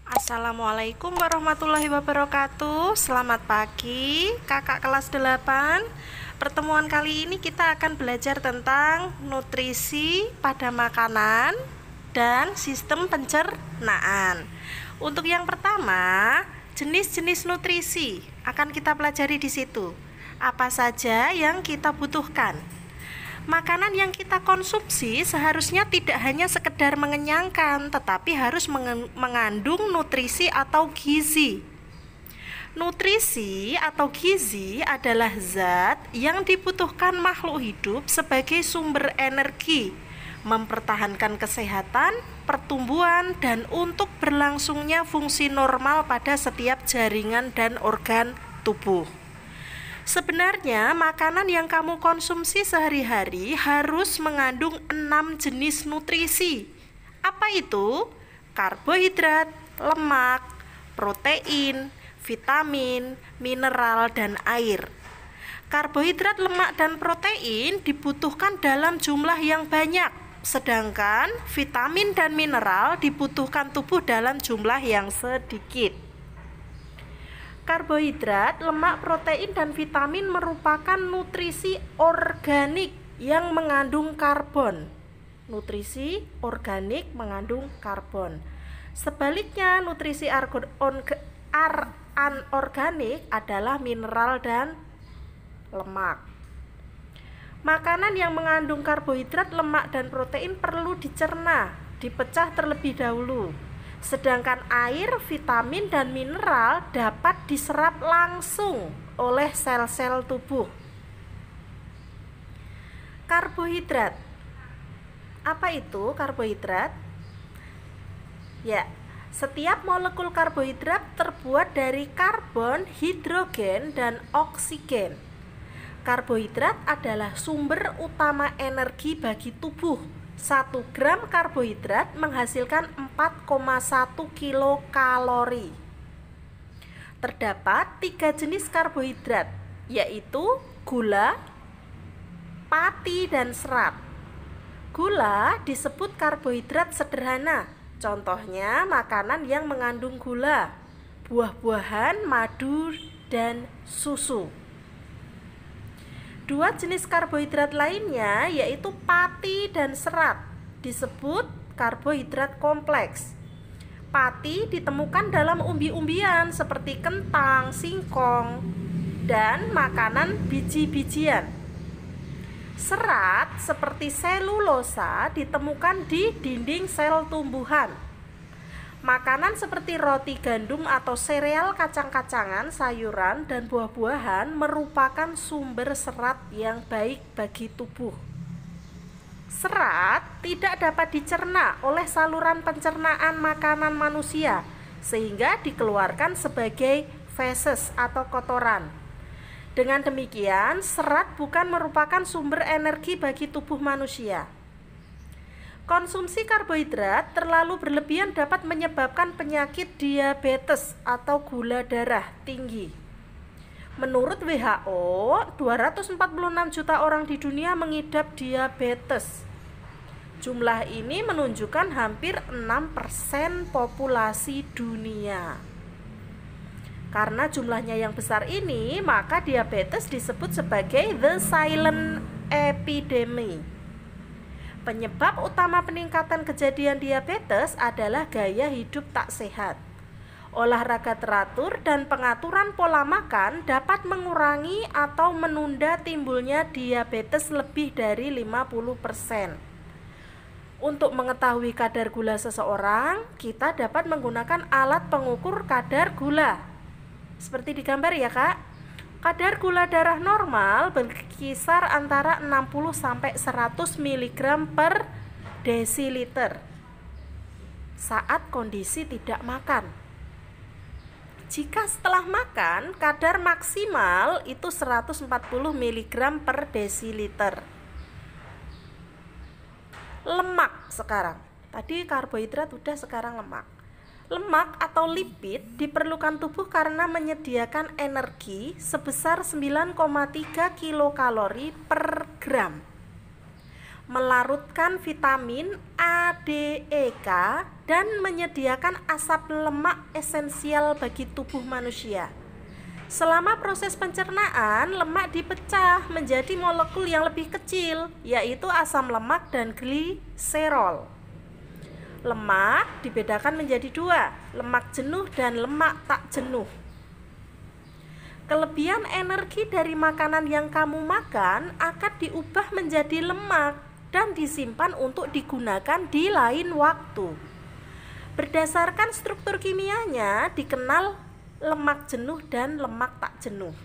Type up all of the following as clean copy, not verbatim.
Assalamualaikum warahmatullahi wabarakatuh. Selamat pagi kakak kelas 8. Pertemuan kali ini kita akan belajar tentang nutrisi pada makanan dan sistem pencernaan. Untuk yang pertama, jenis-jenis nutrisi akan kita pelajari di situ. Apa saja yang kita butuhkan? Makanan yang kita konsumsi seharusnya tidak hanya sekedar mengenyangkan, tetapi harus mengandung nutrisi atau gizi. Nutrisi atau gizi adalah zat yang dibutuhkan makhluk hidup sebagai sumber energi, mempertahankan kesehatan, pertumbuhan, dan untuk berlangsungnya fungsi normal pada setiap jaringan dan organ tubuh. Sebenarnya makanan yang kamu konsumsi sehari-hari harus mengandung 6 jenis nutrisi. Apa itu? Karbohidrat, lemak, protein, vitamin, mineral, dan air. Karbohidrat, lemak, dan protein dibutuhkan dalam jumlah yang banyak, sedangkan vitamin dan mineral dibutuhkan tubuh dalam jumlah yang sedikit. Karbohidrat, lemak, protein, dan vitamin merupakan nutrisi organik yang mengandung karbon. Nutrisi organik mengandung karbon. Sebaliknya, nutrisi anorganik adalah mineral dan lemak. Makanan yang mengandung karbohidrat, lemak, dan protein perlu dicerna, dipecah terlebih dahulu. Sedangkan air, vitamin, dan mineral dapat diserap langsung oleh sel-sel tubuh. Karbohidrat. Apa itu karbohidrat? Ya, setiap molekul karbohidrat terbuat dari karbon, hidrogen, dan oksigen. Karbohidrat adalah sumber utama energi bagi tubuh. 1 gram karbohidrat menghasilkan 4,1 kilokalori. Terdapat 3 jenis karbohidrat, yaitu gula, pati, dan serat. Gula disebut karbohidrat sederhana. Contohnya makanan yang mengandung gula, buah-buahan, madu, dan susu. 2 jenis karbohidrat lainnya yaitu pati dan serat disebut karbohidrat kompleks. Pati ditemukan dalam umbi-umbian seperti kentang, singkong, dan makanan biji-bijian. Serat seperti selulosa ditemukan di dinding sel tumbuhan. Makanan seperti roti gandum atau sereal kacang-kacangan, sayuran, dan buah-buahan merupakan sumber serat yang baik bagi tubuh. Serat tidak dapat dicerna oleh saluran pencernaan makanan manusia, sehingga dikeluarkan sebagai feses atau kotoran. Dengan demikian, serat bukan merupakan sumber energi bagi tubuh manusia. Konsumsi karbohidrat terlalu berlebihan dapat menyebabkan penyakit diabetes atau gula darah tinggi. Menurut WHO, 246 juta orang di dunia mengidap diabetes. Jumlah ini menunjukkan hampir 6% populasi dunia. Karena jumlahnya yang besar ini, maka diabetes disebut sebagai the silent epidemic. Penyebab utama peningkatan kejadian diabetes adalah gaya hidup tak sehat. Olahraga teratur dan pengaturan pola makan dapat mengurangi atau menunda timbulnya diabetes lebih dari 50%. Untuk mengetahui kadar gula seseorang, kita dapat menggunakan alat pengukur kadar gula. Seperti di gambar ya, Kak. Kadar gula darah normal berkisar antara 60 sampai 100 mg per desiliter saat kondisi tidak makan. Jika setelah makan, kadar maksimal itu 140 mg per desiliter. Lemak sekarang. Tadi karbohidrat udah, sekarang lemak. Lemak atau lipid diperlukan tubuh karena menyediakan energi sebesar 9,3 kilokalori per gram. melarutkan vitamin A, D, E, K, dan menyediakan asap lemak esensial bagi tubuh manusia. Selama proses pencernaan, lemak dipecah menjadi molekul yang lebih kecil, yaitu asam lemak dan gliserol. Lemak dibedakan menjadi dua, lemak jenuh dan lemak tak jenuh. Kelebihan energi dari makanan yang kamu makan akan diubah menjadi lemak dan disimpan untuk digunakan di lain waktu. Berdasarkan struktur kimianya dikenal lemak jenuh dan lemak tak jenuh.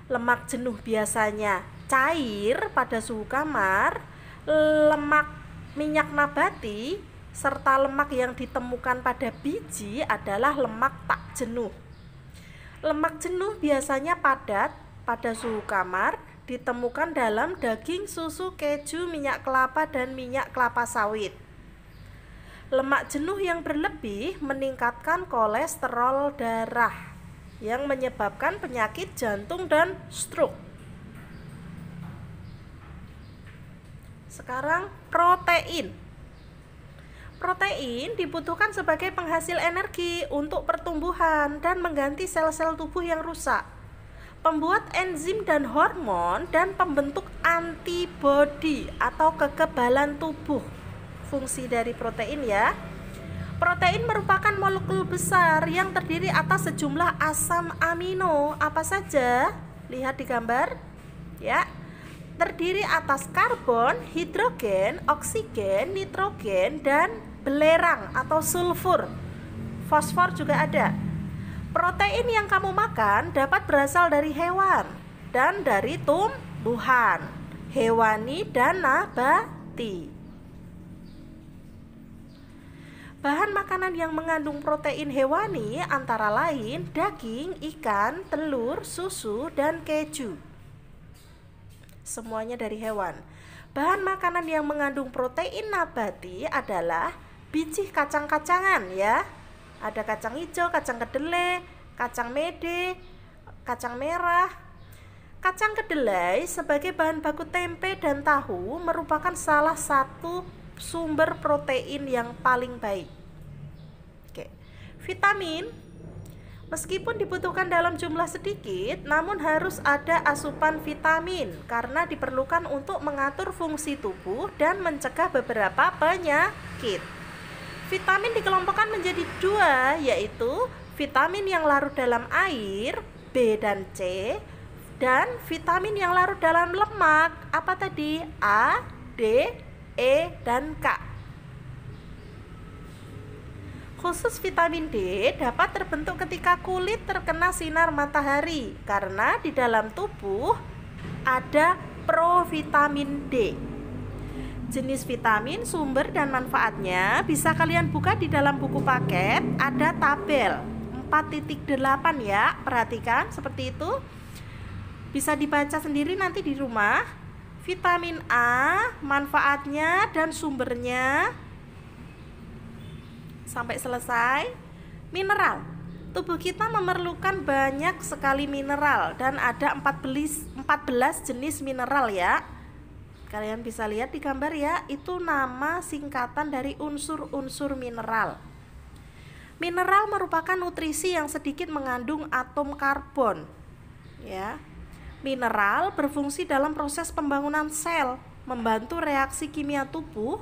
Lemak jenuh biasanya cair pada suhu kamar, lemak minyak nabati serta lemak yang ditemukan pada biji adalah lemak tak jenuh. Lemak jenuh biasanya padat pada suhu kamar, ditemukan dalam daging, susu, keju, minyak kelapa, dan minyak kelapa sawit. Lemak jenuh yang berlebih meningkatkan kolesterol darah yang menyebabkan penyakit jantung dan stroke. Sekarang protein. Protein dibutuhkan sebagai penghasil energi untuk pertumbuhan dan mengganti sel-sel tubuh yang rusak, pembuat enzim dan hormon, dan pembentuk antibodi atau kekebalan tubuh. Fungsi dari protein ya. Protein merupakan molekul besar yang terdiri atas sejumlah asam amino. Apa saja? Lihat di gambar ya. Terdiri atas karbon, hidrogen, oksigen, nitrogen, dan belerang atau sulfur. Fosfor juga ada. Protein yang kamu makan dapat berasal dari hewan dan dari tumbuhan, hewani dan nabati. Bahan makanan yang mengandung protein hewani antara lain daging, ikan, telur, susu, dan keju. Semuanya dari hewan. Bahan makanan yang mengandung protein nabati adalah biji kacang-kacangan ya. Ada kacang hijau, kacang kedelai, kacang mede, kacang merah. Kacang kedelai sebagai bahan baku tempe dan tahu merupakan salah satu sumber protein yang paling baik. Oke. Vitamin meskipun dibutuhkan dalam jumlah sedikit, namun harus ada asupan vitamin karena diperlukan untuk mengatur fungsi tubuh dan mencegah beberapa penyakit. Vitamin dikelompokkan menjadi dua, yaitu vitamin yang larut dalam air, B dan C, dan vitamin yang larut dalam lemak, apa tadi? A, D, E, dan K. Khusus vitamin D dapat terbentuk ketika kulit terkena sinar matahari karena di dalam tubuh ada provitamin D. Jenis vitamin, sumber, dan manfaatnya bisa kalian buka di dalam buku paket, ada tabel 4.8 ya, perhatikan seperti itu. Bisa dibaca sendiri nanti di rumah. Vitamin A, manfaatnya dan sumbernya sampai selesai. Mineral. Tubuh kita memerlukan banyak sekali mineral dan ada 14 jenis mineral ya. Kalian bisa lihat di gambar ya, itu nama singkatan dari unsur-unsur mineral. Mineral merupakan nutrisi yang sedikit mengandung atom karbon. Ya. Mineral berfungsi dalam proses pembangunan sel, membantu reaksi kimia tubuh,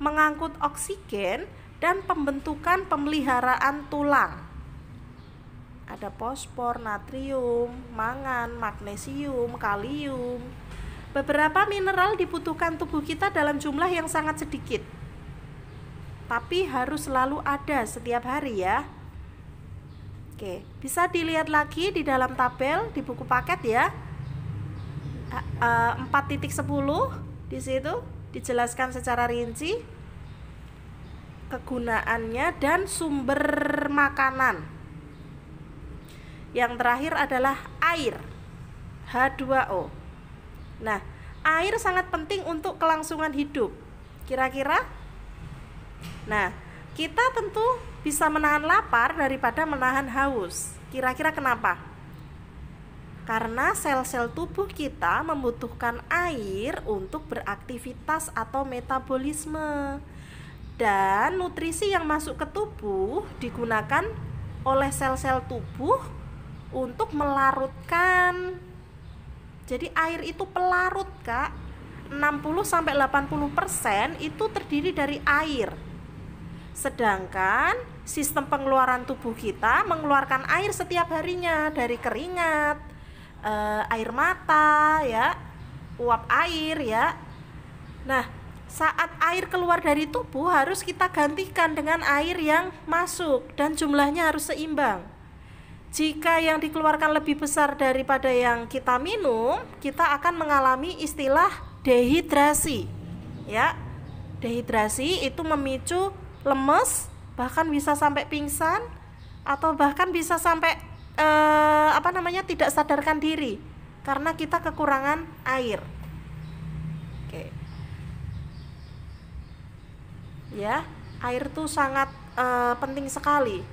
mengangkut oksigen, dan pembentukan pemeliharaan tulang. Ada fosfor, natrium, mangan, magnesium, kalium. Beberapa mineral dibutuhkan tubuh kita dalam jumlah yang sangat sedikit, tapi harus selalu ada setiap hari ya. Oke, bisa dilihat lagi di dalam tabel di buku paket ya. 4.10 di situ dijelaskan secara rinci kegunaannya dan sumber makanan. Yang terakhir adalah air, H2O. Nah, air sangat penting untuk kelangsungan hidup. Kira-kira? Nah, kita tentu bisa menahan lapar daripada menahan haus. Kira-kira kenapa? Karena sel-sel tubuh kita membutuhkan air untuk beraktivitas atau metabolisme. Dan nutrisi yang masuk ke tubuh digunakan oleh sel-sel tubuh untuk melarutkan. Jadi air itu pelarut, Kak. 60-80% itu terdiri dari air. Sedangkan sistem pengeluaran tubuh kita mengeluarkan air setiap harinya dari keringat, air mata, ya, uap air, ya. Nah, saat air keluar dari tubuh harus kita gantikan dengan air yang masuk dan jumlahnya harus seimbang. Jika yang dikeluarkan lebih besar daripada yang kita minum, kita akan mengalami istilah dehidrasi. Ya, dehidrasi itu memicu lemes, bahkan bisa sampai pingsan, atau bahkan bisa sampai tidak sadarkan diri karena kita kekurangan air. Oke. Ya, air itu sangat penting sekali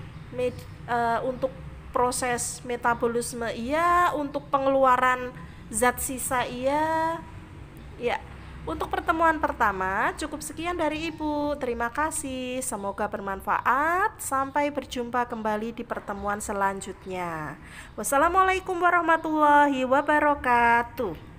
untuk proses metabolisme, iya, untuk pengeluaran zat sisa, iya. Ya, untuk pertemuan pertama cukup sekian dari Ibu. Terima kasih, semoga bermanfaat. Sampai berjumpa kembali di pertemuan selanjutnya. Wassalamualaikum warahmatullahi wabarakatuh.